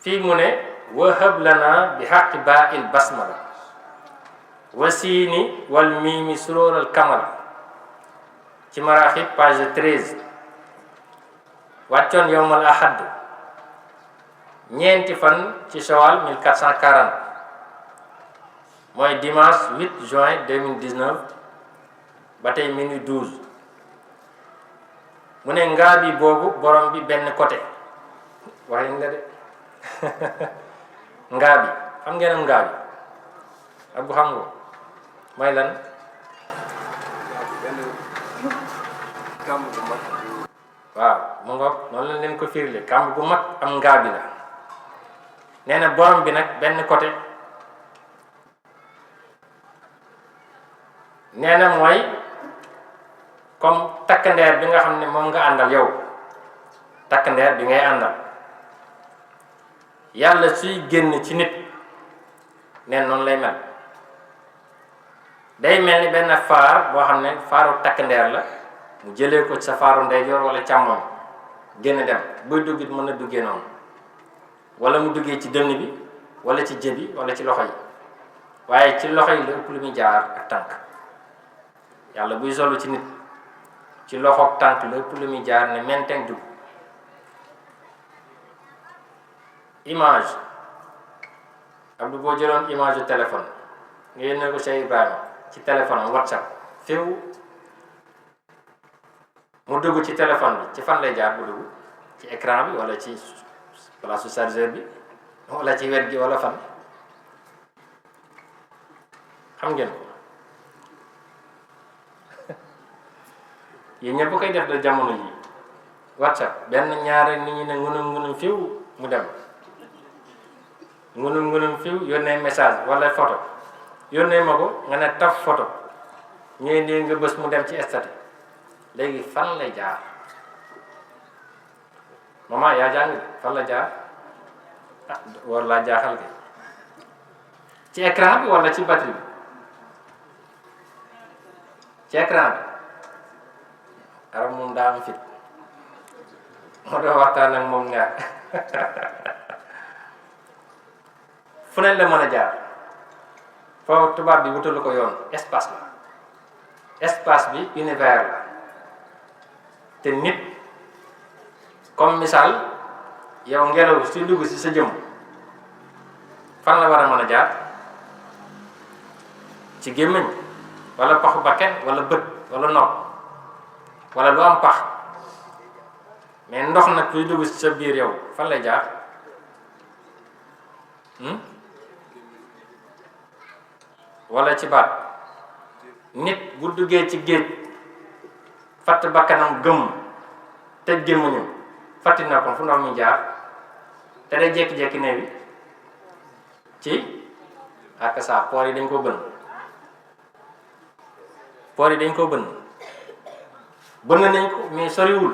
fii mu ne wahab lana bi xaqi baa il basmala wasiini wal miimi suróoral kamala ci maraaxib page 13 wàccoon yowmal ahad ñeenti fan ci shawal 1440 mooy dimanche 8 juin 2019 ba tey minuit 12 mu ne ngaa bi boobu borom bi benn côté waxee nga de ngaa bi xam ngeen am ngaa bi ak bu xam nga mooy lan waaw mu ngoog noonu lañ leen ko firile kàmb gu mag am ngaa bi la nee na borom bi nag benn côté nee na mooy comme takkandeer bi nga xam ne moom nga àndal yow takkandeer bi ngay àndal yàlla suy génn ci nit neen noonu lay mel day mel ni benn faar boo xam ne faaru takkandeer la mu jëlee ko ci sa faaru ndeyjoor wala càmmoñ génn dem buy duggit mën na duggee noonu wala mu duggee ci dënn bi wala ci jëbi wala ci loxo yi waaye ci loxo yi la ëpp lu muy jaar ak tànk yàlla buy solu ci nit ci loxoog tànk la ëpp lu muy jaar ne menteng dugg image Abdou boo jëloon image yu téléphone nga yónnee ko Cheikh Ibrahima ci téléphone am WhatsApp féew mu dugg ci téléphone bi ci fan lay jaar bu dugg ci écran bi wala ci place chargeur bi wala ci wet gi wala fan xam ngeen ko yéen ñëpp koy def da jamono ji WhatsApp benn ñaari nit ñi ne ngunum fiw mu dem ngunum fiw yónnee message wala photo yónnee ma ko nga ne taf photo ñëwee nii nga bës mu dem ci statut léegi fan lay jaar maman yaa jàng fan la jaar ah war laa jaaxal ke ci écran bi wala ci batterie bi ci écran bi arab moom daa am fit moo doon waxtaan ak moom ñaar fu ne la mën a jaar foofu tubaab bi wutalu ko yoon espace la espace bi univers la te nit comme misaal yow ngelaw si dugg si sa jëm fan la war a mën a jaar ci gémmiñ wala paxu bakken wala bët wala nopp wala lu am pax mais ndox nag kuy dugg ci sa biir yow fan lay jaar wala ci baat nit bu duggee ci géej fatt bakkanam gëmm tëj gémmiñu fatti na ko fu ndox mi jaar te day jékki-jékki ne bi ci ak saa poor yi dañ ko bënn poor yi dañ ko bënn bënn nañ ko mais soriwul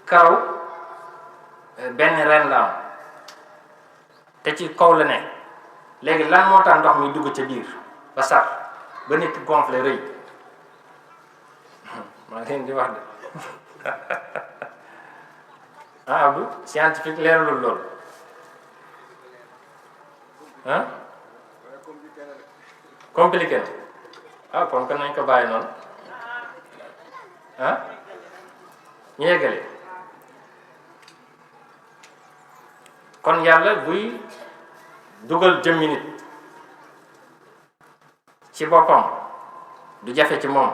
kaw benn ren la am te ci kaw la ne léegi lan moo tax ndox mi dugg ca biir ba sax ba nit gonflé rëy maa ngi leen di wax de ah Abdou scientifique leeralul loolu ah compliqué na ah kon nañ ko bàyyi noonu ah ñu yeggale kon yàlla buy dugal jëmmi nit ci boppam du jafe ci moom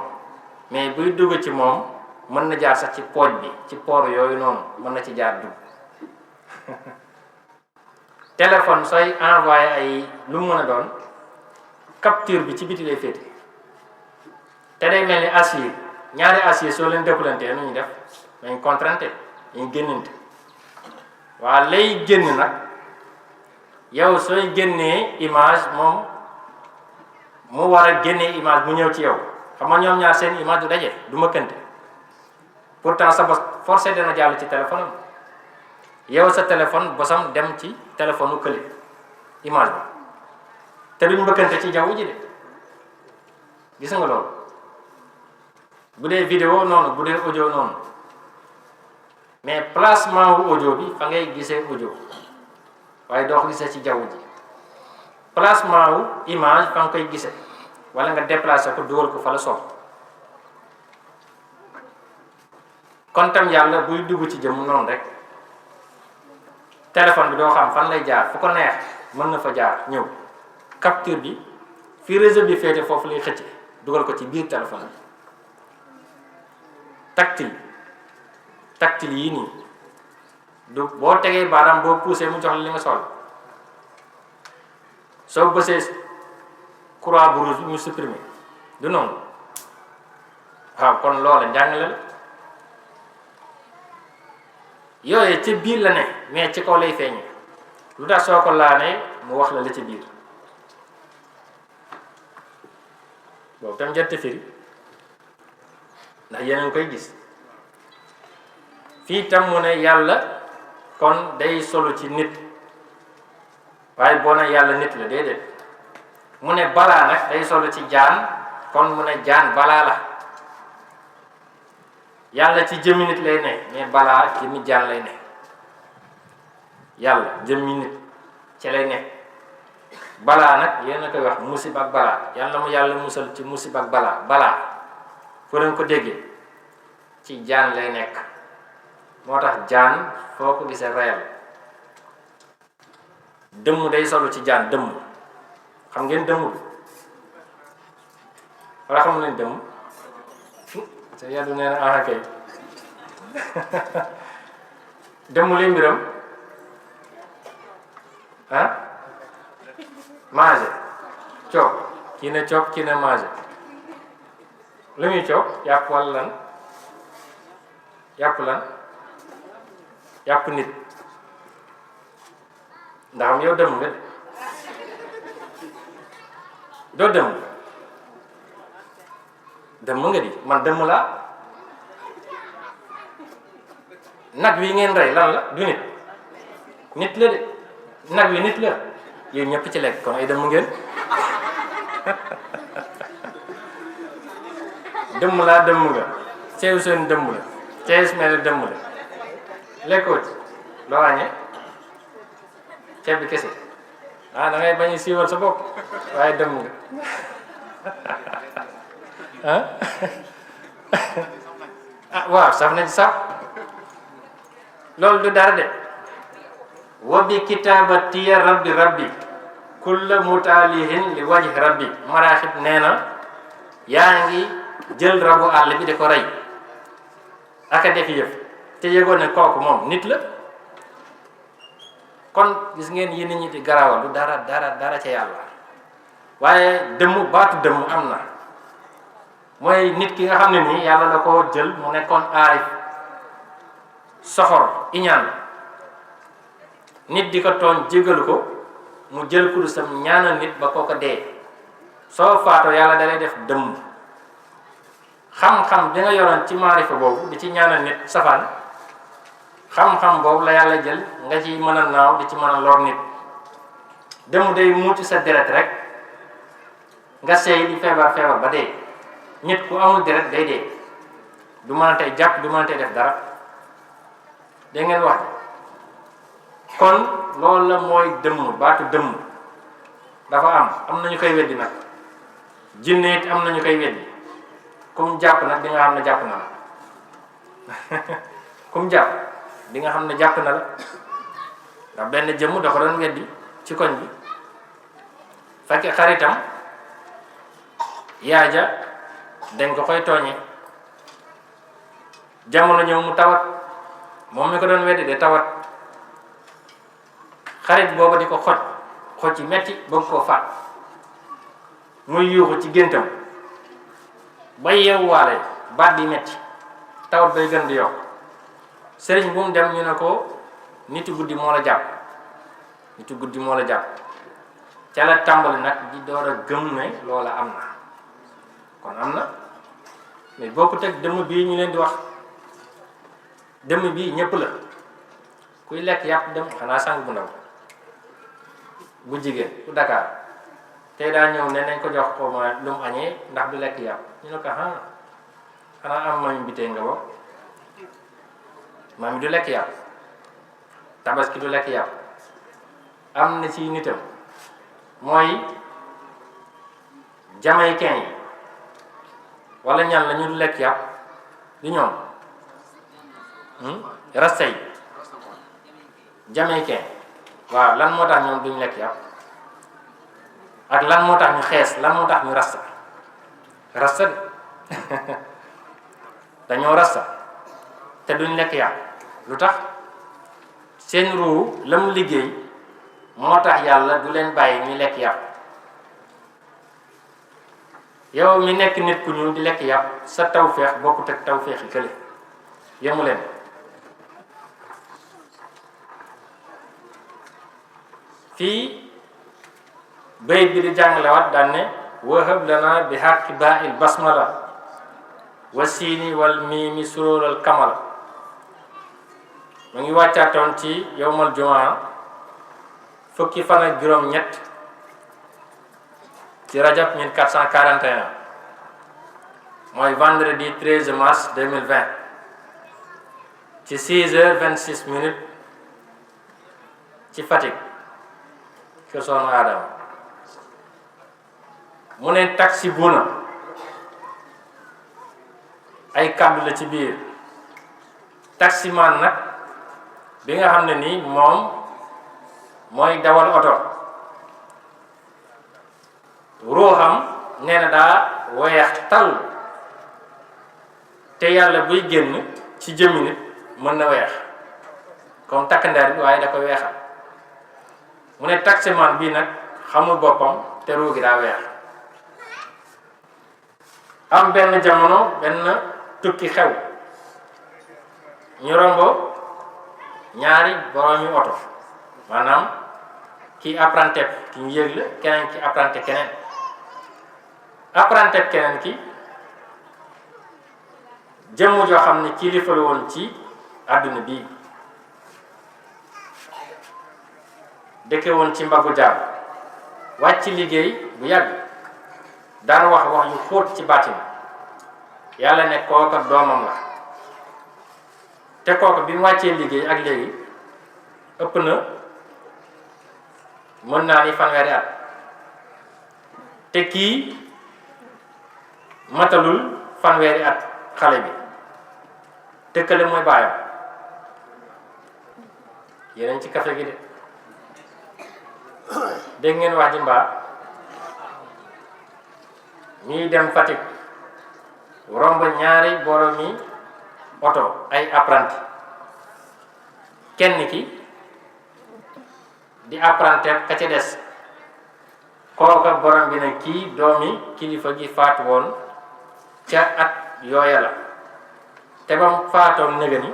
mais buy dugg ci moom mën na jaar sax ci pooj bi ci poor yooyu noonu mën na ci jaar dugg téléphone sooy envoyé ay lu mu mën a doon capture bi ci biti lay féete te day mel ni acier ñaari acier soo leen dëppalantee nu ñu def dañ contranté dañ génnante waa lay génn nag yow sooy génnee image moom mu war a génnee image mu ñëw ci yow xam nga ñoom ñaar seen image du daje du mëkkante pourtant sa bos forcé dana jàll ci téléphone am yow sa téléphone bosam dem ci téléphone u kële image ba te duñ mbëkkante ci jaww ji de gis nga loolu bu dee vidéo noonu bu dee audio noonu mais placement wu audio bi fa ngay gisee audio waaye doo ko gisee ci jaww ji placement wu image fa nga koy gisee wala nga déplacé ko dugal ko fa la sopp kon tam yàlla buy dugg ci jëm noonu rek téléphone bi doo xam fan lay jaar fu ko neex mën na fa jaar ñëw capture bi fi réseau bi féete foofu lay xëcce dugal ko ci biir téléphone bi tactile yii nii du boo tegee baaraam boo poussé mu jox la li nga sol soo bësee croix bu rouge mu supprimé du noonu waaw kon loola njàngale la yooyu ci biir la ne mais ci kaw lay feeñee lu tax soo ko laanee mu wax la la ci biir boobu tam jot firi ndax yeneen koy gis fii tam mu ne yàlla kon day solu ci nit waaye boo ne yàlla nit la déedéet mu ne balaa nag day solu ci jaan kon mu ne jaan balaa la yàlla ci jëmmi nit lay ne mais balaa ci mi jaan lay ne yàlla jëmmi nit ci lay ne balaa nag yéen a koy wax musib ak balaa yàlla mu yàlla musal ci musib ak balaa foo leen ko déggee ci jaan lay nekk moo tax jaan foo ko gisee reyal dëmm day solu ci jaan dëmm xam ngeen dëmm bi wala xam leen dëmm te yàlla nee na ah kay dëmm li mbiram ah manger coob kii ne coob kii ne manger lu muy coob yàpp wala lan yàpp nit ndax am yow dëmm nga doo dëmm nga di man dëmm laa nag wi ngeen rey lan la du nit la de nag wi nit la yéen ñëpp ci lekk kon ay dëmm ngeen dëmm laa dëmm nga ceew seen dëmm la ceew mel dëmm la lekkoo ci loo wàññee ceeb bi kese da ngay bañ a siiwal sa bopp waaye dëmm nga waaw saf na ci sax loolu du dara de wa bi kitaabatiya rabbi kulla mutaalihin li wajhi rabbi maraaxib nee na yaa ngi jël rabu àll bi di ko rey aka def yëf te yëgoon ne kooku moom nit la kon gis ngeen yi nit ñi di garawal du dara ca yàlla waaye dëmm baatu dëmm am na mooy nit ki nga xam ne nii yàlla da ko jël mu nekkoon aarif soxor iñaan nit di ko tooñ jégalu ko mu jël kudu sam ñaanal nit ba kooko dee soo faatoo yàlla dalay def dëmm xam-xam bi nga yoroon ci maarifa boobu di ci ñaanal nit safaan xam-xam boobu la yàlla jël nga ci mën a naaw di ci mën a lor nit dëmm day muuti sa deret rek nga seey di feebar ba dee nit ku amul deret day dee du mën a tey jàpp du mën a tey def dara dégg ngeen wax kon loolu la mooy dëmm baatu dëmm dafa am nañu koy weddi nag jinne it am nañu koy weddi kum jàpp nag di nga xam ne jàpp na la kum jàpp di nga xam ne jàpp na la ndax benn jëmm da ko doon weddi ci koñ bi fekke xaritam yaaja dañ ko koy tooñee jamono ñëw mu tawat moom mi ko doon weddi de tawat xarit booba di ko xoj ci metti bëgg koo faat muy yuuxu ci géntam ba yeewuwaale baat bi metti tawat bay gën di yokk sëriñ bu mu dem ñu ne ko nitu guddi moo la jàpp ca la tàmbali nag di door a gëm ne loola am na kon am na mais boo ko teg dëmm bii ñu leen di wax dëmm bii ñëpp la kuy lekk yàpp dem xanaa sang bu ndaw bu jigéen bu Dakar tey daa ñëw ne nañ ko jox ko ma lu mu añee ndax du lekk yàpp ñu ne ko xanaa am maam bi tey nga bokk maam du lekk yàpp tabaski du lekk yàpp am na ci nitam mooy jamaïcain yi wala ñan la ñu lekk yàpp di ñoom rasta yi jamaïcain waaw lan moo tax ñoom duñ lekk yàpp ak lan moo tax ñu xees lan moo tax ñu rasta de dañoo rasta te duñ lekk yàpp lu tax seen ruu la mu liggéey moo tax yàlla du leen bàyyi ñu lekk yàpp yow mi nekk nit ku ñuul di lekk yàpp sa tawféex bokkut ak tawféex yi kële yemu leen fii bayit bi di jàngalewaat daan ne wahab lana bi haqqi baa'il basmala wa siini wal miimi suróoral kamala mu ngi wàccaatoon ci yowmal jumaa fukki fan ak juróom ñett ci rajab 1441 mooy vendredi 13 mars 2020 ci 6h26 ci Fatick kër Soxna Adama mu ne taxi buna ay kàddu la ci biir taximan nag bi nga xam ne nii moom mooy dawal oto ruuxam nee na daa weex tal te yàlla buy génn ci jëmmi nit mën na weex comme takk ndeer bi waaye da koy weexal mu ne taximan bii nag xamul boppam te ruu gi daa weex am benn jamono benn tukki xew ñu rombo ñaari boroomi oto maanaam kii apprenti ki ñu yëg la keneen ki apprenti keneen apprenti keneen ki jëmm joo xam ne kilifa la woon ci àdduna bii dëkke woon ci mbaggu jaam wàcc liggéey bu yàgg daan wax yu xóot ci baatin yàlla ne kooka doomam la te kooka bi mu wàccee liggéey ak léegi ëpp na mën naa ni fanweeri at te kii matalul fanweeri at xale bi te kële mooy baayam yeneen ci café gi de dégg ngeen wax ji mbaa ñuy dem Fatick romb ñaari boromi oto ay apprenti kenn ki di apprenti ka ca des kooka borom bi ne kii doomi kilifa gi faatu woon ca at yooya la te bam faatoon nëga ni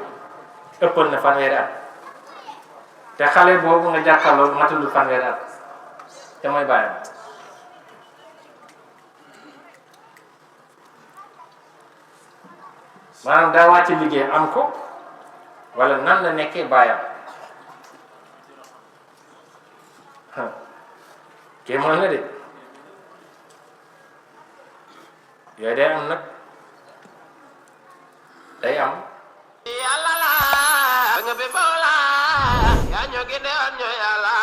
ëppal na fanweeri at te xale boobu nga jàkkaarloo matul fanweeri at te mooy bàyyam maanaam daa wàcc liggéey am ko wala nan la nekkee bàyyam kii mën na de yooyu day am nag day am yàlla la nga be boola yaa ñoo gi de an ñoo yàlla